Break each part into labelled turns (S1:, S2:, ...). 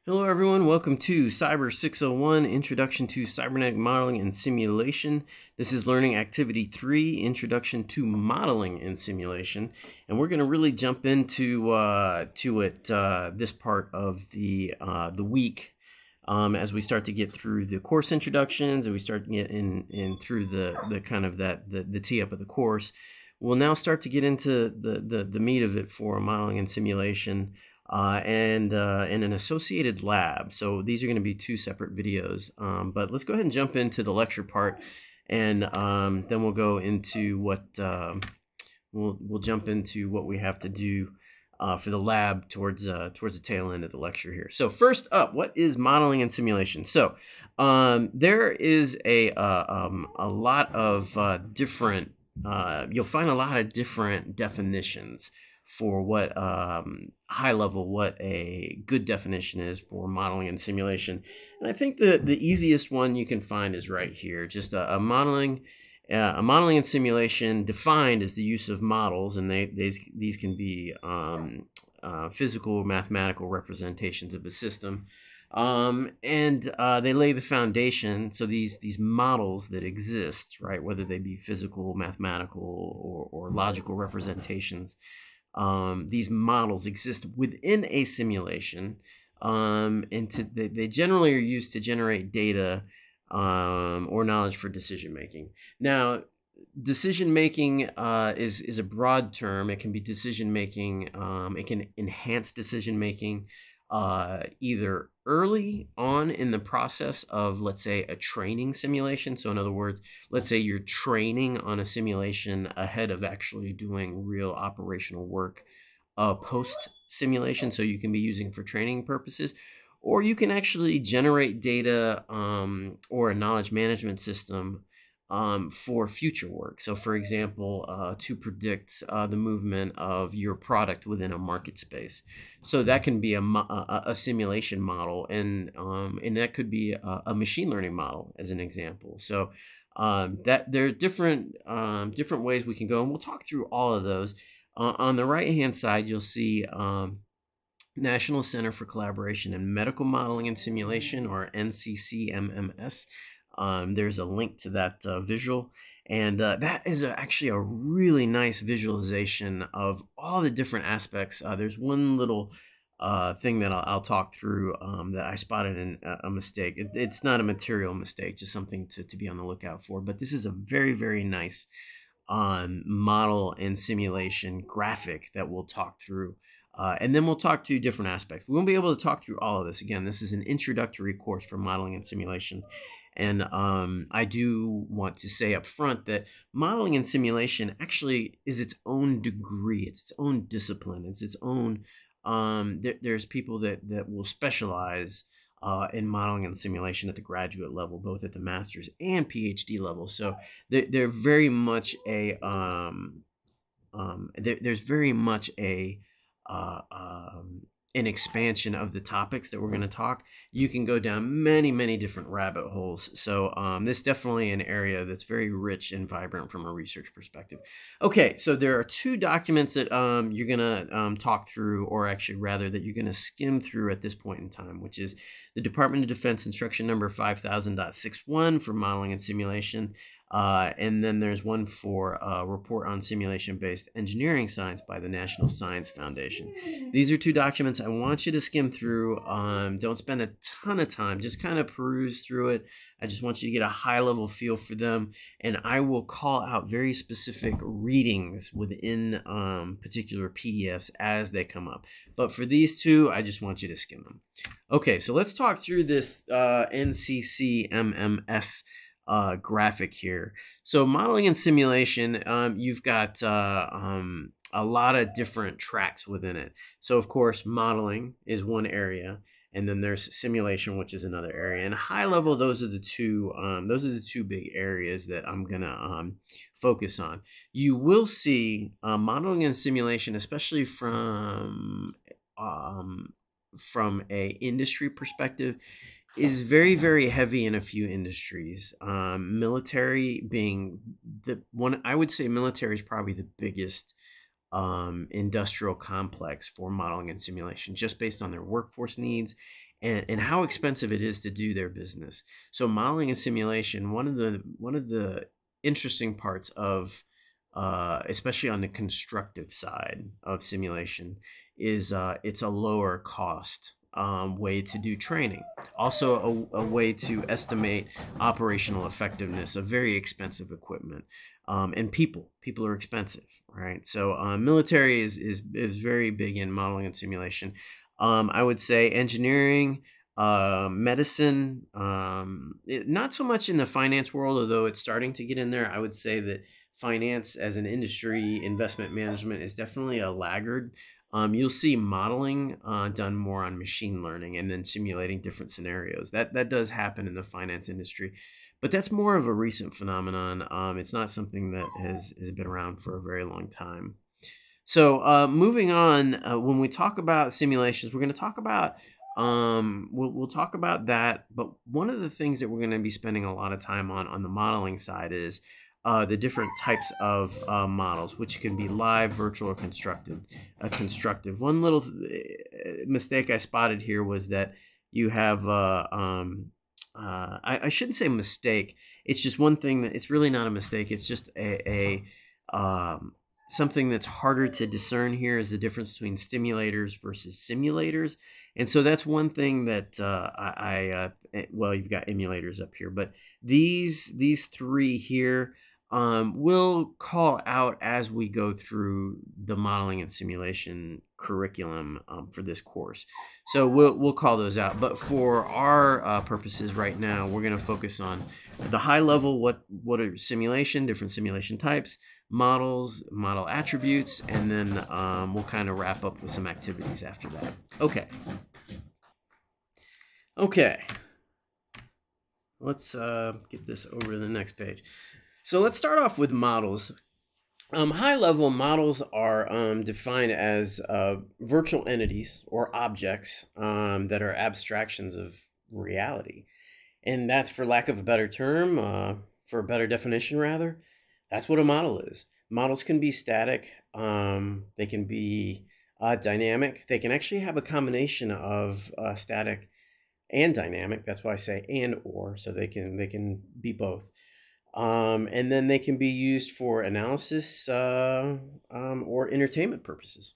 S1: Hello everyone, welcome to CYBR601, Introduction to Cybernetic Modeling and Simulation. This is Learning Activity 3, Introduction to Modeling and Simulation. And we're going to really jump into this part of the week as we start to get through the course introductions and we start to get in through the kind of the tee up of the course. We'll now start to get into the meat of it for modeling and simulation. And an associated lab. So these are going to be two separate videos, but let's go ahead and jump into the lecture part, and then we'll go into what we'll jump into what we have to do for the lab towards the tail end of the lecture here. So first up, what is modeling and simulation? So there is a lot of different. You'll find a lot of different definitions for what high level, what a good definition is for modeling and simulation. And I think the easiest one you can find is right here. Just a modeling and simulation defined as the use of models, and these can be physical, mathematical representations of a system. And they lay the foundation. So these models that exist, right, whether they be physical, mathematical, or logical representations, these models exist within a simulation, and they generally are used to generate data or knowledge for decision making. Now, decision making is a broad term. It can be decision making. It can enhance decision making either early on in the process of, let's say, a training simulation. So in other words, let's say you're training on a simulation ahead of actually doing real operational work post simulation. So you can be using it for training purposes, or you can actually generate data or a knowledge management system for future work. So for example, to predict the movement of your product within a market space. So that can be a simulation model, and that could be a machine learning model as an example. So that there are different ways we can go, and we'll talk through all of those. On the right hand side, you'll see National Center for Collaboration in Medical Modeling and Simulation, or NCCMMS. There's a link to that visual, and that is actually a really nice visualization of all the different aspects. There's one little thing that I'll talk through that I spotted in a mistake. It's not a material mistake, just something to be on the lookout for. But this is a very, very nice model and simulation graphic that we'll talk through. And then we'll talk to different aspects. We won't be able to talk through all of this. Again, this is an introductory course for modeling and simulation. And I do want to say up front that modeling and simulation actually is its own degree. It's its own discipline. It's its own, there's people that will specialize in modeling and simulation at the graduate level, both at the master's and PhD level. So they're very much a, there's very much an expansion of the topics that we're going to talk. You can go down many different rabbit holes. So this is definitely an area that's very rich and vibrant from a research perspective. Okay, so there are two documents that you're going to talk through, or actually rather that you're going to skim through at this point in time, which is the Department of Defense Instruction Number 5000.61 for modeling and simulation. And then there's one for Report on Simulation-Based Engineering Science by the National Science Foundation. These are two documents I want you to skim through. Don't spend a ton of time. Just kind of peruse through it. I just want you to get a high-level feel for them. And I will call out very specific readings within particular PDFs as they come up. But for these two, I just want you to skim them. Okay, so let's talk through this NCCMMS graphic here. So modeling and simulation, you've got a lot of different tracks within it. So of course, modeling is one area, and then there's simulation, which is another area. And high level, those are the two big areas that I'm gonna focus on. You will see modeling and simulation, especially from a industry perspective, is very heavy in a few industries. Military being the one. I would say military is probably the biggest industrial complex for modeling and simulation, just based on their workforce needs and how expensive it is to do their business. So modeling and simulation, one of the interesting parts of especially on the constructive side of simulation, is it's a lower cost way to do training. Also, a way to estimate operational effectiveness of very expensive equipment. And people are expensive, right? So military is very big in modeling and simulation. I would say engineering, medicine, not so much in the finance world, although it's starting to get in there. I would say that finance as an industry, investment management is definitely a laggard. You'll see modeling done more on machine learning and then simulating different scenarios. That does happen in the finance industry, but that's more of a recent phenomenon. It's not something that has been around for a very long time. So moving on, when we talk about simulations, we're going to talk about we'll talk about that. But one of the things that we're going to be spending a lot of time on the modeling side is the different types of models, which can be live, virtual, or constructive. One little mistake I spotted here was that you have I shouldn't say mistake. It's just one thing that it's really not a mistake. It's just a something that's harder to discern here is the difference between stimulators versus simulators. And so that's one thing that well, you've got emulators up here, but these three here we'll call out as we go through the modeling and simulation curriculum for this course. So we'll call those out. But for our purposes right now, we're going to focus on the high level, what are simulation, different simulation types, models, model attributes, and then we'll kind of wrap up with some activities after that. Okay. Let's get this over to the next page. So let's start off with models. High-level models are defined as virtual entities or objects that are abstractions of reality. And that's, for lack of a better term, for a better definition rather, that's what a model is. Models can be static, they can be dynamic. They can actually have a combination of static and dynamic. That's why I say and or, so they can be both. And then they can be used for analysis or entertainment purposes.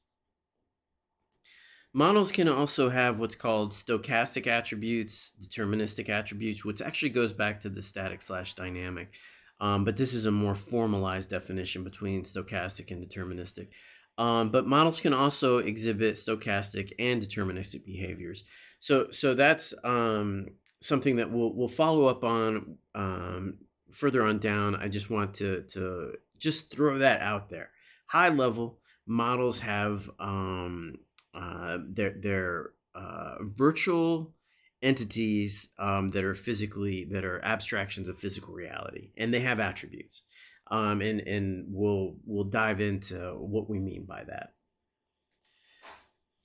S1: Models can also have what's called stochastic attributes, deterministic attributes, which actually goes back to the static/dynamic. But this is a more formalized definition between stochastic and deterministic. But models can also exhibit stochastic and deterministic behaviors. So that's something that we'll follow up on further on down. I just want to just throw that out there. High level models have their virtual entities that are abstractions of physical reality, and they have attributes. And we'll dive into what we mean by that.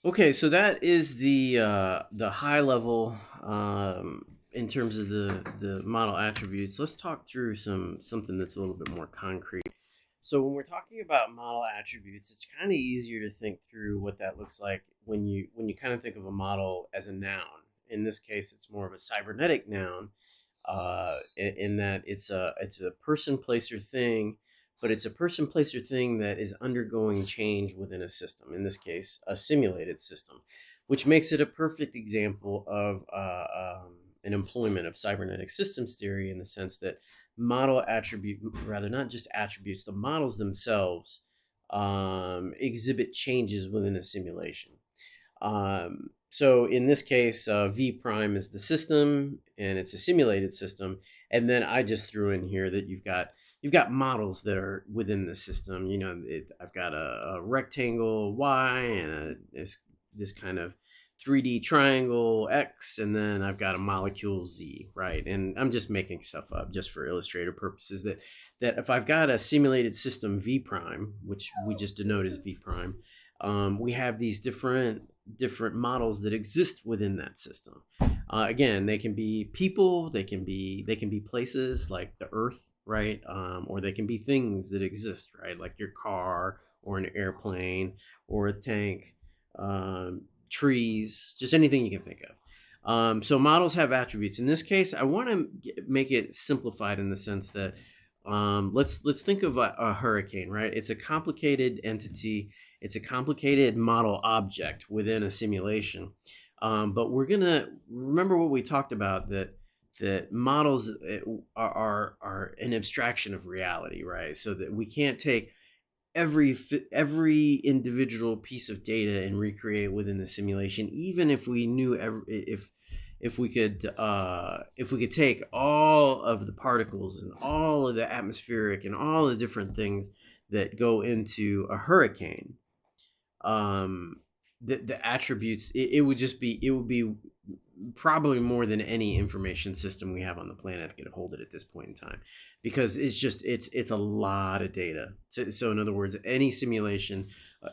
S1: Okay, so that is the high level in terms of the model attributes. Let's talk through something that's a little bit more concrete. So when we're talking about model attributes, it's kind of easier to think through what that looks like when you kind of think of a model as a noun. In this case, it's more of a cybernetic noun, in that it's a person, place, or thing, but it's a person, place, or thing that is undergoing change within a system. In this case, a simulated system, which makes it a perfect example of an employment of cybernetic systems theory, in the sense that model attribute, rather not just attributes, the models themselves exhibit changes within a simulation. So in this case, V prime is the system, and it's a simulated system. And then I just threw in here that you've got models that are within the system. You know, I've got a rectangle Y and this kind of 3D triangle X, and then I've got a molecule Z, right? And I'm just making stuff up just for illustrative purposes, that if I've got a simulated system V prime, which we just denote as V prime, we have these different models that exist within that system. Again, they can be people, they can be places like the Earth, right? Or they can be things that exist, right? Like your car or an airplane or a tank, trees, just anything you can think of. So models have attributes. In this case, I want to make it simplified in the sense that let's think of a hurricane, right? It's a complicated entity. It's a complicated model object within a simulation. But we're gonna remember what we talked about, that models are an abstraction of reality, right? So that we can't take every individual piece of data and recreate it within the simulation, even if we knew if we could take all of the particles and all of the atmospheric and all the different things that go into a hurricane. The attributes, it would be probably more than any information system we have on the planet could hold it at this point in time, because it's a lot of data. So in other words, any simulation,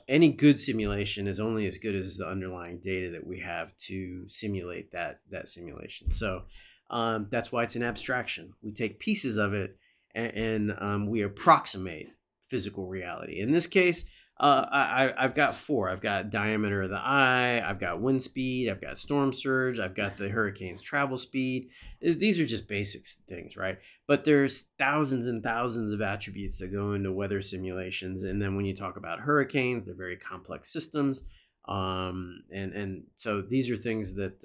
S1: any good simulation is only as good as the underlying data that we have to simulate that simulation. So that's why it's an abstraction. We take pieces of it and we approximate physical reality. In this case, I've got four. I've got diameter of the eye, I've got wind speed, I've got storm surge, I've got the hurricane's travel speed. These are just basic things, right? But there's thousands and thousands of attributes that go into weather simulations. And then when you talk about hurricanes, they're very complex systems. And so these are things that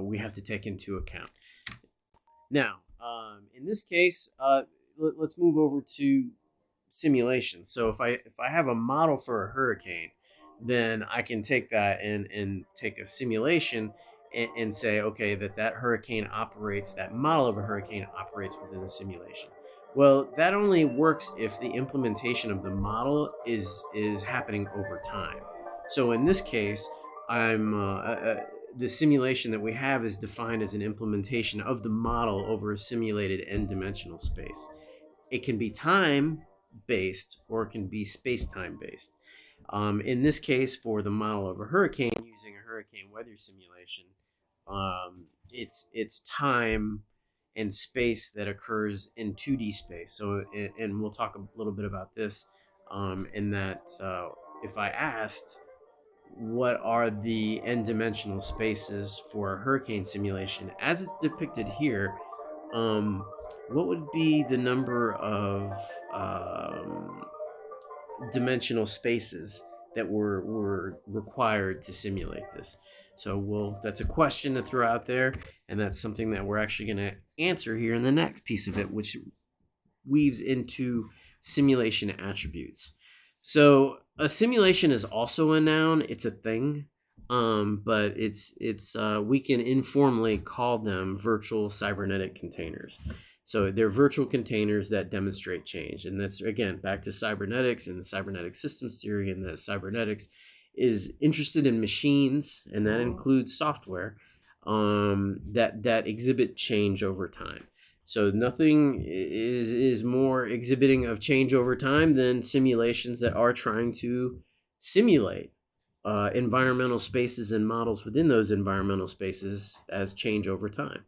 S1: we have to take into account. Now, in this case, let's move over to simulation. So if I have a model for a hurricane, then I can take that and take a simulation and say, okay, that hurricane operates, that model of a hurricane operates within the simulation. Well, that only works if the implementation of the model is happening over time. So in this case, I'm the simulation that we have is defined as an implementation of the model over a simulated n-dimensional space. It can be time based or it can be space time based. In this case, for the model of a hurricane, using a hurricane weather simulation, it's time and space that occurs in 2D space. So, and we'll talk a little bit about this. In that, if I asked, what are the n-dimensional spaces for a hurricane simulation as it's depicted here, what would be the number of dimensional spaces that were required to simulate this? So that's a question to throw out there, and that's something that we're actually going to answer here in the next piece of it, which weaves into simulation attributes. So a simulation is also a noun. It's a thing, but it's we can informally call them virtual cybernetic containers. So they're virtual containers that demonstrate change, and that's again back to cybernetics and the cybernetic systems theory, and that cybernetics is interested in machines, and that includes software that exhibit change over time. So nothing is more exhibiting of change over time than simulations that are trying to simulate environmental spaces and models within those environmental spaces as change over time.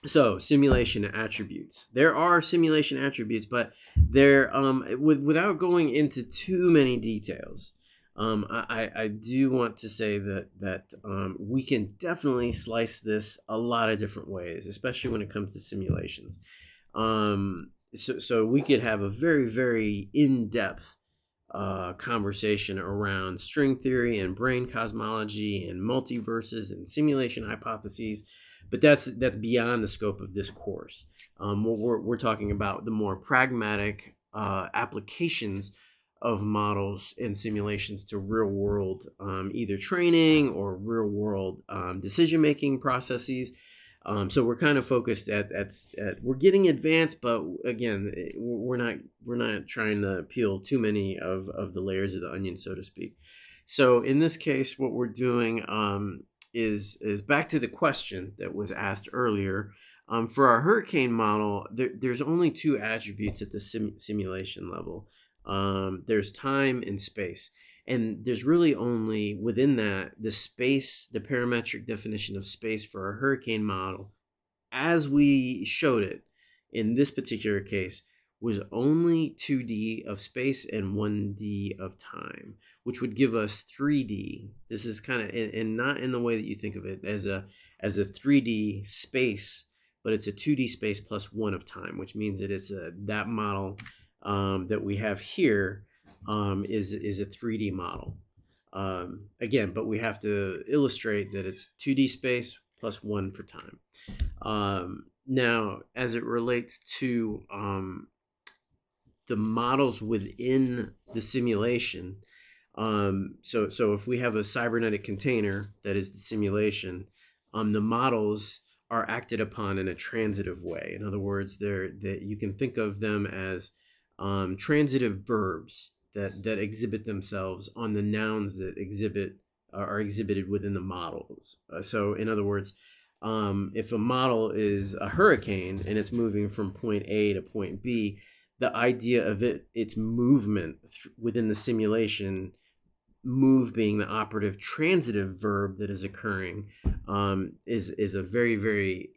S1: So simulation attributes. There are simulation attributes, but they're without going into too many details. I do want to say that we can definitely slice this a lot of different ways, especially when it comes to simulations. So we could have a very, very in-depth conversation around string theory and brain cosmology and multiverses and simulation hypotheses, but that's beyond the scope of this course. We're talking about the more pragmatic applications of models and simulations to real world either training or real world decision making processes. So we're kind of focused at we're getting advanced, but again, we're not trying to peel too many of the layers of the onion, so to speak. So in this case, what we're doing is back to the question that was asked earlier. For our hurricane model, there's only two attributes at the simulation level. There's time and space. And there's really only within that the space, the parametric definition of space for a hurricane model, as we showed it in this particular case, was only 2D of space and 1D of time, which would give us 3D. This is kind of, and not in the way that you think of it as a 3D space, but it's a 2D space plus 1 of time, which means that it's that model that we have here is a 3D model. Again, but we have to illustrate that it's 2D space plus 1 for time. Now, as it relates to the models within the simulation, so if we have a cybernetic container that is the simulation, the models are acted upon in a transitive way. In other words, that you can think of them as transitive verbs that exhibit themselves on the nouns that are exhibited within the models. So in other words, if a model is a hurricane and it's moving from point A to point B, the idea of its movement within the simulation, move being the operative transitive verb that is occurring, is a very, very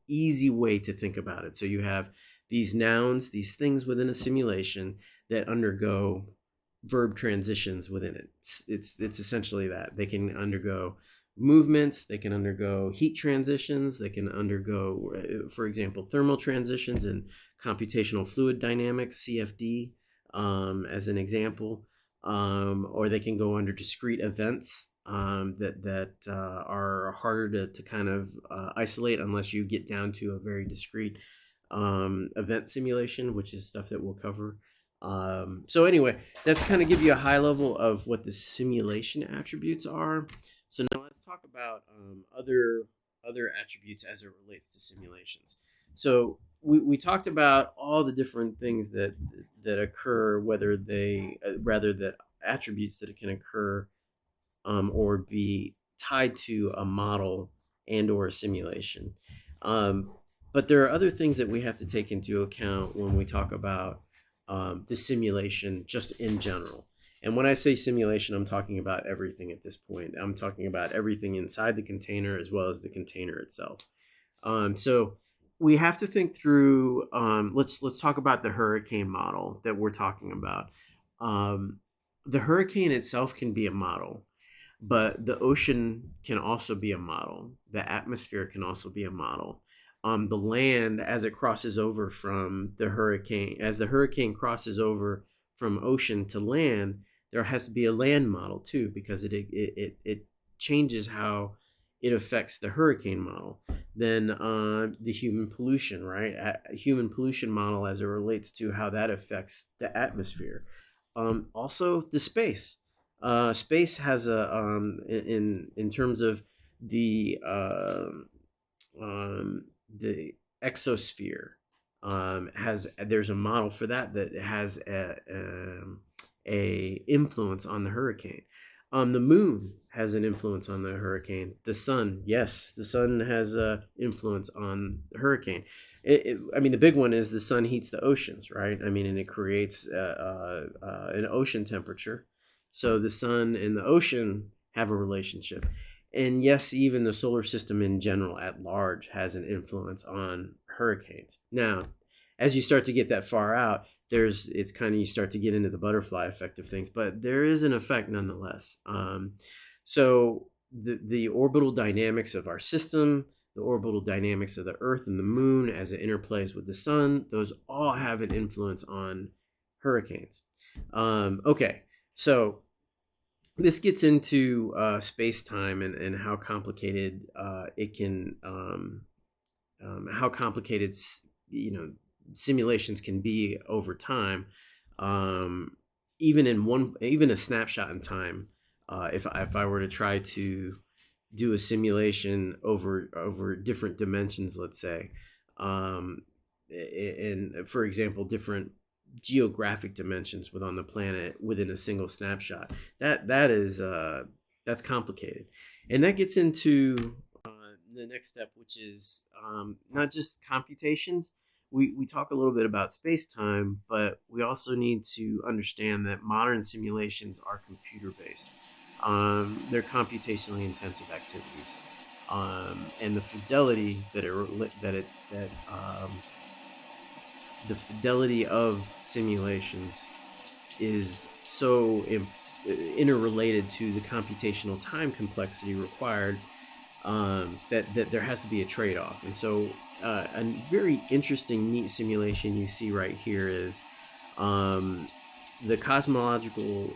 S1: easy way to think about it. So you have these nouns, these things within a simulation that undergo verb transitions within it. It's essentially that. They can undergo movements, they can undergo heat transitions, they can undergo, for example, thermal transitions and computational fluid dynamics, CFD, as an example, or they can go under discrete events that are harder to kind of isolate unless you get down to a very discrete event simulation, which is stuff that we'll cover. So anyway, that's kind of give you a high level of what the simulation attributes are. So now let's talk about other attributes as it relates to simulations. So we talked about all the different things that occur, whether they rather that attributes that can occur or be tied to a model and or a simulation. But there are other things that we have to take into account when we talk about the simulation just in general. And when I say simulation, I'm talking about everything at this point. I'm talking about everything inside the container as well as the container itself. So we have to think through, let's talk about the hurricane model that we're talking about. The hurricane itself can be a model, but the ocean can also be a model. The atmosphere can also be a model. The land, as it crosses over from the hurricane, as the hurricane crosses over from ocean to land, there has to be a land model too, because it changes how it affects the hurricane model. Then the human pollution, right? A human pollution model as it relates to how that affects the atmosphere. Also, the space. Space has a in terms of the exosphere, there's a model for that has a influence on the hurricane. The moon has an influence on the hurricane. The sun, yes, the sun has a influence on the hurricane. I mean, the big one is the sun heats the oceans, right? I mean, and it creates an ocean temperature. So the sun and the ocean have a relationship. And yes, even the solar system in general at large has an influence on hurricanes. Now, as you start to get that far out, it's kind of, you start to get into the butterfly effect of things, but there is an effect nonetheless. So the orbital dynamics of our system, the orbital dynamics of the Earth and the Moon as it interplays with the sun, those all have an influence on hurricanes. Okay, so this gets into space-time and how complicated it can, how complicated simulations can be over time. Even a snapshot in time, if I were to try to do a simulation over different dimensions, let's say, and for example, different geographic dimensions within the planet within a single snapshot, that's complicated. And that gets into the next step, which is not just computations. We talk a little bit about space-time, but we also need to understand that modern simulations are computer-based. They're computationally intensive activities, and the fidelity that the fidelity of simulations is so interrelated to the computational time complexity required, that there has to be a trade-off. And so a very interesting, neat simulation you see right here is um, the cosmological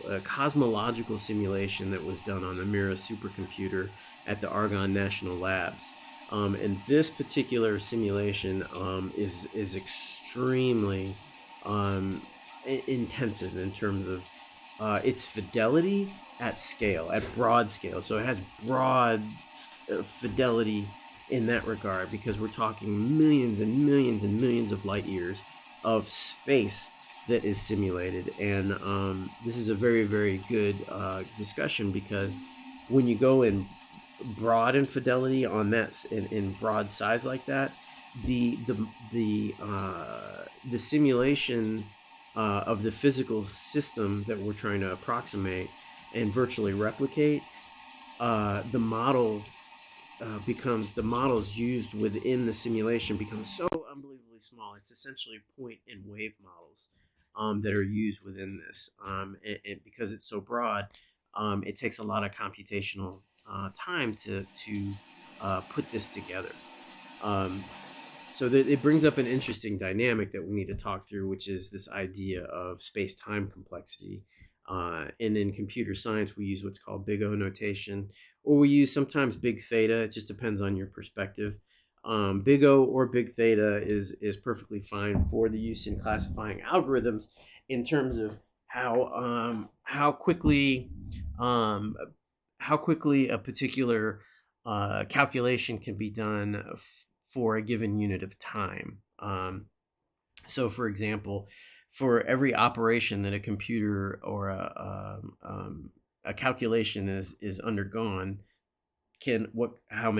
S1: simulation that was done on the Mira supercomputer at the Argonne National Labs. And this particular simulation is extremely um, intensive in terms of its fidelity at scale, at broad scale. So it has broad fidelity in that regard, because we're talking millions and millions and millions of light years of space that is simulated. And this is a very, very good discussion, because when you go in broad infidelity on that, in broad size like that, the simulation of the physical system that we're trying to approximate and virtually replicate, the model becomes, the models used within the simulation become so unbelievably small. It's essentially point and wave models that are used within this, and because it's so broad, it takes a lot of computational time to put this together. Um, so that it brings up an interesting dynamic that we need to talk through, which is this idea of space-time complexity. And in computer science, we use what's called big O notation, or we use sometimes big theta. It just depends on your perspective. Big O or big theta is perfectly fine for the use in classifying algorithms in terms of how quickly a particular calculation can be done for a given unit of time. So, for example, for every operation that a computer or a calculation is undergone, how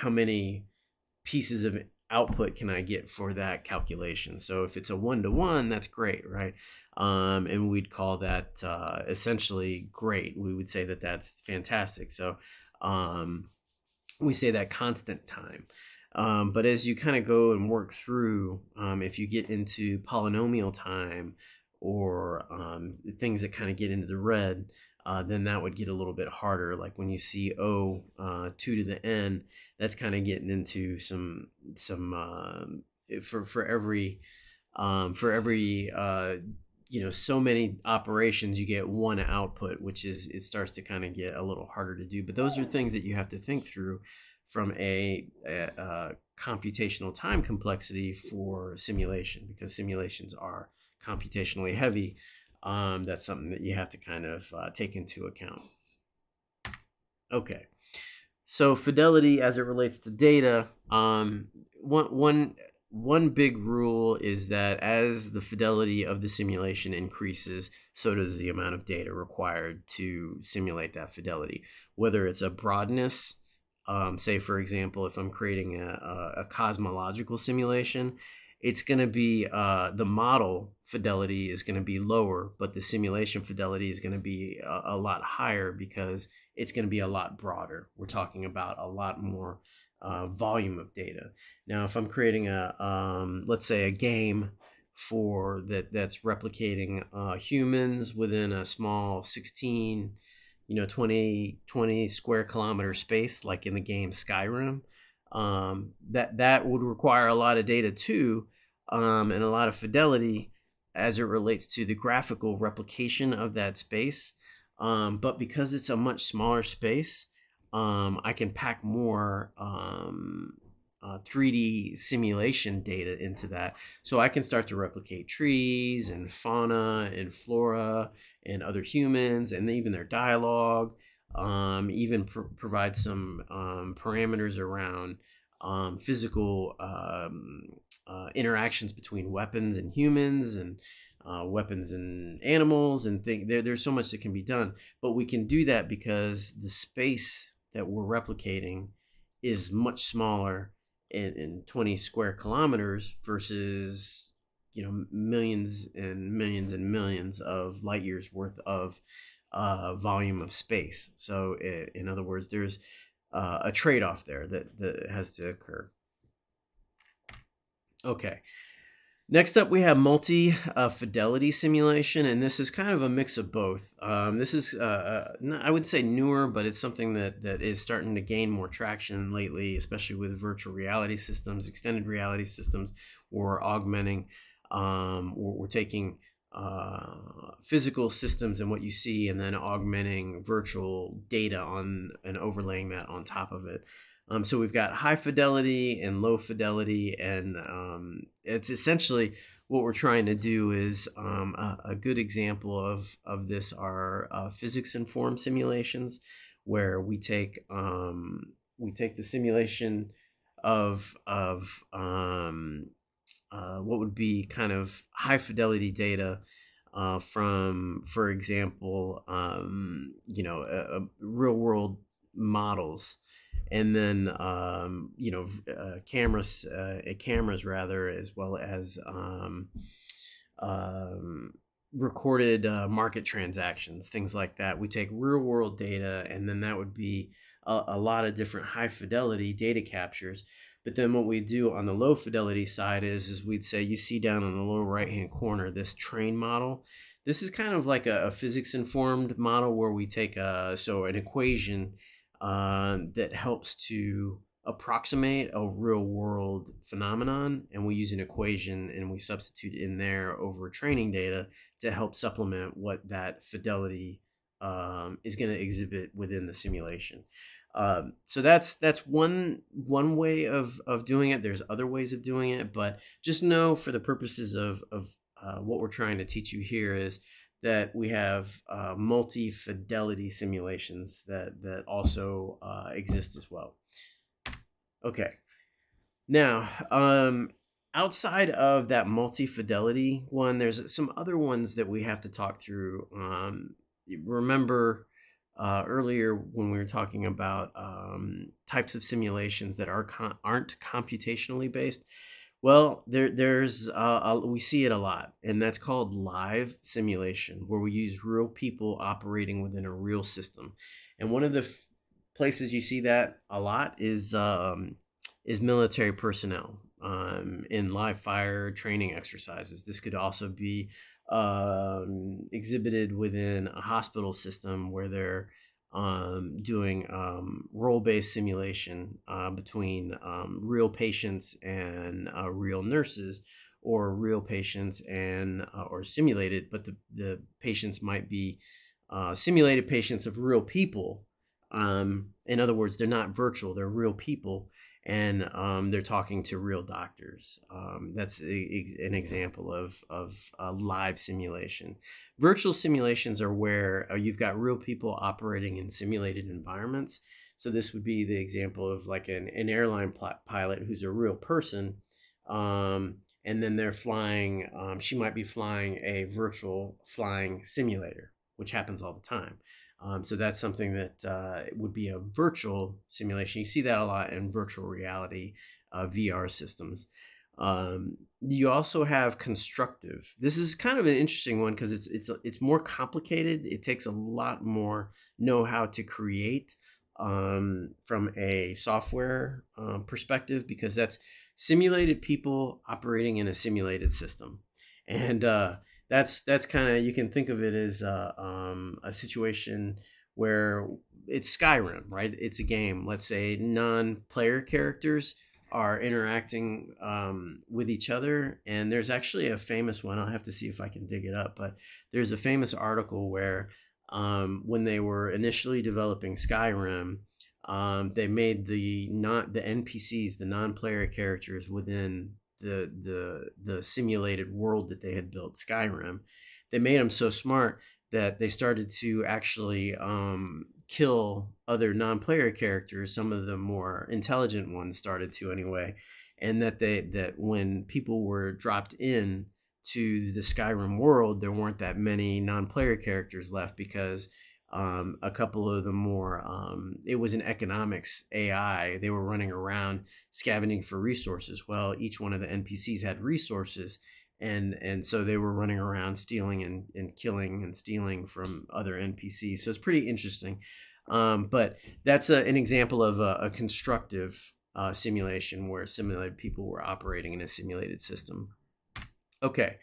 S1: many pieces of output can I get for that calculation? So if it's a 1-to-1, that's great, right? And we'd call that essentially great. We would say that that's fantastic. So we say that constant time. But as you kind of go and work through, if you get into polynomial time, or things that kind of get into the red, then that would get a little bit harder. Like when you see 2 to the n, that's kind of getting into some for every so many operations, you get one output, which is, it starts to kind of get a little harder to do. But those are things that you have to think through from a computational time complexity for simulation, because simulations are computationally heavy. That's something that you have to kind of take into account. Okay, so fidelity as it relates to data, one big rule is that as the fidelity of the simulation increases, so does the amount of data required to simulate that fidelity. Whether it's a broadness, say for example, if I'm creating a cosmological simulation, it's going to be the model fidelity is going to be lower, but the simulation fidelity is going to be a lot higher, because it's going to be a lot broader. We're talking about a lot more volume of data. Now, if I'm creating let's say a game that's replicating humans within a small 16, 20 square kilometer space, like in the game Skyrim, that would require a lot of data too, and a lot of fidelity as it relates to the graphical replication of that space. But because it's a much smaller space, I can pack more 3D simulation data into that. So I can start to replicate trees and fauna and flora and other humans, and even their dialogue, even provide some parameters around physical interactions between weapons and humans, and weapons and animals, and there's so much that can be done. But we can do that because the space that we're replicating is much smaller in 20 square kilometers versus millions and millions and millions of light years worth of volume of space. So in other words, there's a trade-off there that has to occur. Okay, Next up, we have multi-fidelity simulation, and this is kind of a mix of both. This is, I would say newer, but it's something that is starting to gain more traction lately, especially with virtual reality systems, extended reality systems, or augmenting, we're taking physical systems and what you see, and then augmenting virtual data on and overlaying that on top of it. So we've got high fidelity and low fidelity, and it's essentially what we're trying to do is a good example of this are physics-informed simulations, where we take the simulation of what would be kind of high fidelity data from, for example, real world models, and then cameras rather, as well as recorded market transactions, things like that. We take real world data, and then that would be a lot of different high fidelity data captures. But then what we do on the low fidelity side is we'd say, you see down in the lower right hand corner this train model. This is kind of like a physics informed model, where we take an equation that helps to approximate a real world phenomenon, and we use an equation and we substitute in there over training data to help supplement what that fidelity is going to exhibit within the simulation. So that's one way of doing it. There's other ways of doing it, but just know, for the purposes of what we're trying to teach you here, is that we have multi-fidelity simulations that also exist as well. Okay. Now, outside of that multi-fidelity one, there's some other ones that we have to talk through. Remember earlier when we were talking about types of simulations that aren't computationally based? Well, there's we see it a lot, and that's called live simulation, where we use real people operating within a real system. And one of the places you see that a lot is military personnel in live fire training exercises. This could also be exhibited within a hospital system, where they're doing role-based simulation between real patients and real nurses, or real patients and or simulated, but the patients might be simulated patients of real people. In other words, they're not virtual, they're real people, and they're talking to real doctors. That's an example of live simulation. Virtual simulations are where you've got real people operating in simulated environments. So this would be the example of like an airline pilot who's a real person, and then they're flying, she might be flying a virtual flying simulator, which happens all the time. So that's something that would be a virtual simulation. You see that a lot in virtual reality VR systems. You also have constructive. This is kind of an interesting one because it's more complicated. It takes a lot more know-how to create from a software perspective, because that's simulated people operating in a simulated system. And that's kind of, you can think of it as a situation where it's Skyrim, right? It's a game. Let's say non-player characters are interacting with each other, and there's actually a famous one. I'll have to see if I can dig it up, but there's a famous article where when they were initially developing Skyrim, they made the NPCs, the non-player characters within the simulated world that they had built, Skyrim. They made them so smart that they started to actually kill other non-player characters. Some of the more intelligent ones started to, anyway, and that when people were dropped in to the Skyrim world, there weren't that many non-player characters left, because a couple of the more, it was an economics AI. They were running around scavenging for resources. Well, each one of the NPCs had resources, and so they were running around stealing and killing and stealing from other NPCs. So it's pretty interesting. But that's an example of a constructive simulation, where simulated people were operating in a simulated system. Okay.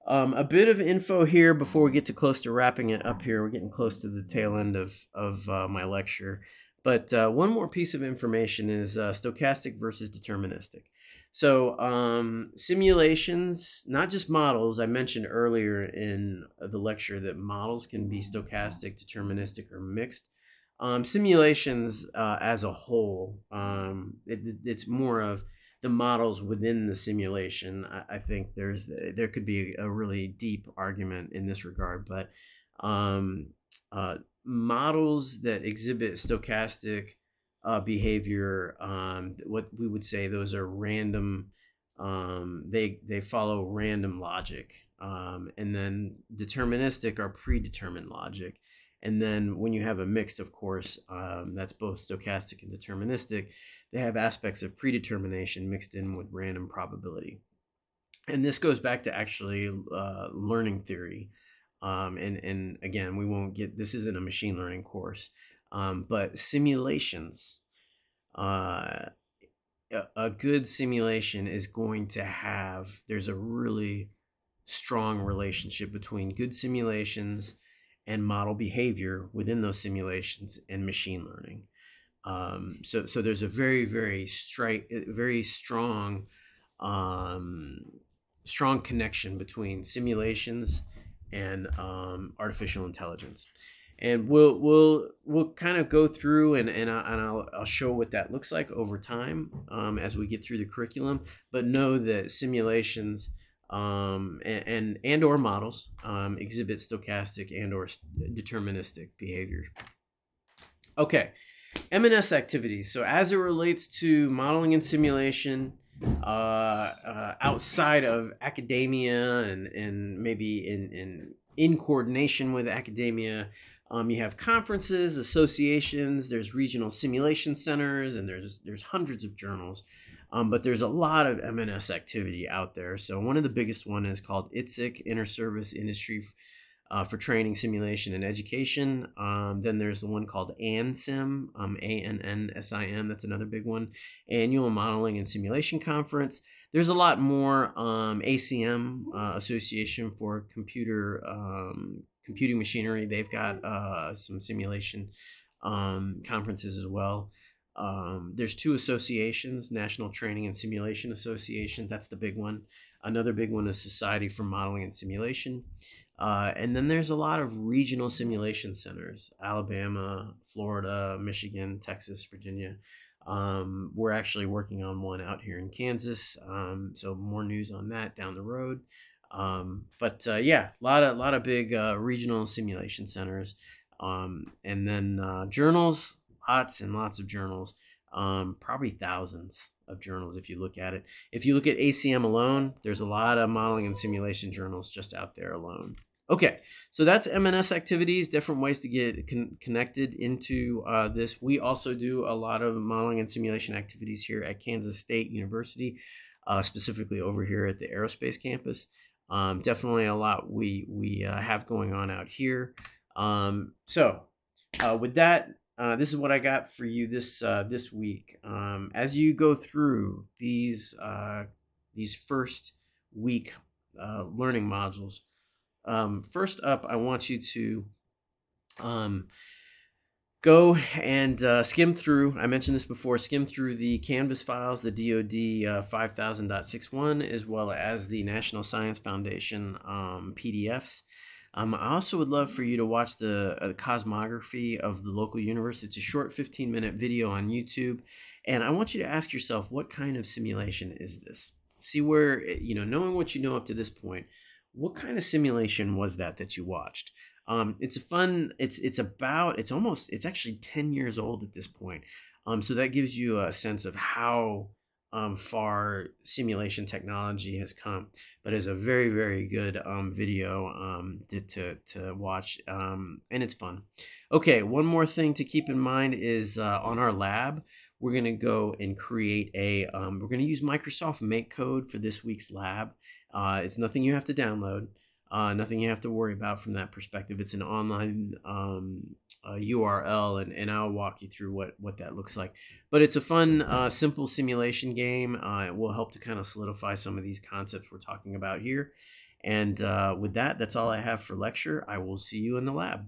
S1: A bit of info here before we get too close to wrapping it up here. We're getting close to the tail end of my lecture. But one more piece of information is stochastic versus deterministic. So simulations, not just models. I mentioned earlier in the lecture that models can be stochastic, deterministic, or mixed. Simulations as a whole, it's more of the models within the simulation. I think there could be a really deep argument in this regard, but um, models that exhibit stochastic behavior, what we would say those are random. They follow random logic, and then deterministic are predetermined logic. And then when you have a mixed, of course, that's both stochastic and deterministic. They have aspects of predetermination mixed in with random probability. And this goes back to actually learning theory. And again, we won't get, this isn't a machine learning course, but simulations, a good simulation is going to have, there's a really strong relationship between good simulations and model behavior within those simulations and machine learning. So there's a very strong strong connection between simulations and artificial intelligence. And we'll kind of go through and I'll show what that looks like over time as we get through the curriculum. But know that simulations and or models exhibit stochastic and or deterministic behaviors. Okay, M&S activities. So as it relates to modeling and simulation, outside of academia and maybe in coordination with academia, you have conferences, associations, there's regional simulation centers, and there's hundreds of journals. But there's a lot of M&S activity out there. So one of the biggest one is called ITSIC, Inter-Service Industry for Training, Simulation, and Education. Then there's the one called ANSIM, ANNSIM. That's another big one. Annual Modeling and Simulation Conference. There's a lot more. ACM, Association for Computing Machinery. They've got some simulation conferences as well. There's two associations, National Training and Simulation Association. That's the big one. Another big one is Society for Modeling and Simulation. And then there's a lot of regional simulation centers, Alabama, Florida, Michigan, Texas, Virginia. We're actually working on one out here in Kansas. So more news on that down the road. But yeah, a lot of big regional simulation centers. And then journals, lots and lots of journals, probably thousands of journals if you look at it. If you look at ACM alone, there's a lot of modeling and simulation journals just out there alone. Okay, so that's M&S activities, different ways to get connected into this. We also do a lot of modeling and simulation activities here at Kansas State University, specifically over here at the aerospace campus. Definitely a lot we have going on out here. So with that, this is what I got for you this week. As you go through these first week learning modules, first up, I want you to go and skim through. I mentioned this before. Skim through the Canvas files, the DoD 5000.61, as well as the National Science Foundation PDFs. I also would love for you to watch the cosmography of the local universe. It's a short 15-minute video on YouTube. And I want you to ask yourself, what kind of simulation is this? See where, knowing what you know up to this point, what kind of simulation was that you watched? It's fun. It's actually 10 years old at this point. So that gives you a sense of how far simulation technology has come, but it's a very, very good video to watch, and it's fun. Okay, one more thing to keep in mind is on our lab, we're going to go and create we're going to use Microsoft MakeCode for this week's lab. It's nothing you have to download, nothing you have to worry about from that perspective. It's an online URL, and I'll walk you through what that looks like. But it's a fun, simple simulation game. It will help to kind of solidify some of these concepts we're talking about here. And with that, that's all I have for lecture. I will see you in the lab.